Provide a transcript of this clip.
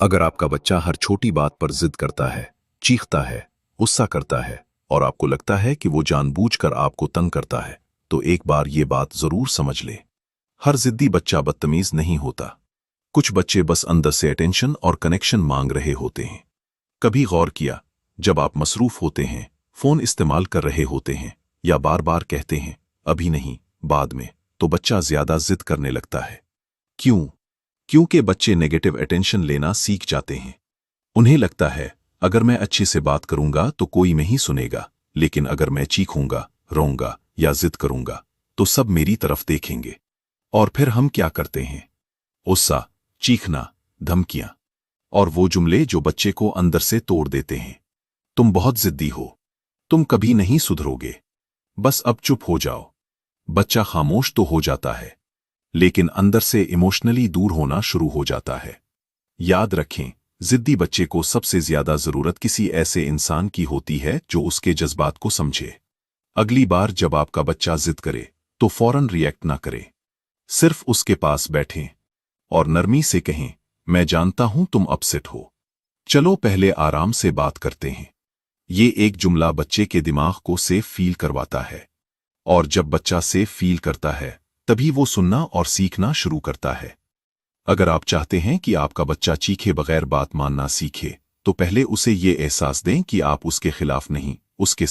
अगर आपका बच्चा हर छोटी बात पर जिद करता है, चीखता है, गुस्सा करता है और आपको लगता है कि वो जानबूझकर आपको तंग करता है, तो एक बार ये बात जरूर समझ ले। हर जिद्दी बच्चा बदतमीज नहीं होता। कुछ बच्चे बस अंदर से अटेंशन और कनेक्शन मांग रहे होते हैं। कभी गौर किया, जब आप मसरूफ होते हैं, फोन इस्तेमाल कर रहे होते हैं या बार बार कहते हैं अभी नहीं, बाद में, तो बच्चा ज्यादा जिद करने लगता है। क्यों? क्योंकि बच्चे नेगेटिव अटेंशन लेना सीख जाते हैं। उन्हें लगता है अगर मैं अच्छे से बात करूंगा तो कोई नहीं सुनेगा, लेकिन अगर मैं चीखूंगा, रोऊंगा या जिद करूंगा तो सब मेरी तरफ देखेंगे। और फिर हम क्या करते हैं? गुस्सा, चीखना, धमकियां और वो जुमले जो बच्चे को अंदर से तोड़ देते हैं। तुम बहुत जिद्दी हो, तुम कभी नहीं सुधरोगे, बस अब चुप हो जाओ। बच्चा खामोश तो हो जाता है, लेकिन अंदर से इमोशनली दूर होना शुरू हो जाता है। याद रखें, जिद्दी बच्चे को सबसे ज्यादा जरूरत किसी ऐसे इंसान की होती है जो उसके जज्बात को समझे। अगली बार जब आपका बच्चा जिद करे तो फौरन रिएक्ट ना करें। सिर्फ उसके पास बैठें और नरमी से कहें, मैं जानता हूं तुम अपसेट हो, चलो पहले आराम से बात करते हैं। ये एक जुमला बच्चे के दिमाग को सेफ फील करवाता है, और जब बच्चा सेफ फील करता है तभी वो सुनना और सीखना शुरू करता है। अगर आप चाहते हैं कि आपका बच्चा चीखे बगैर बात मानना सीखे, तो पहले उसे ये एहसास दें कि आप उसके खिलाफ नहीं, उसके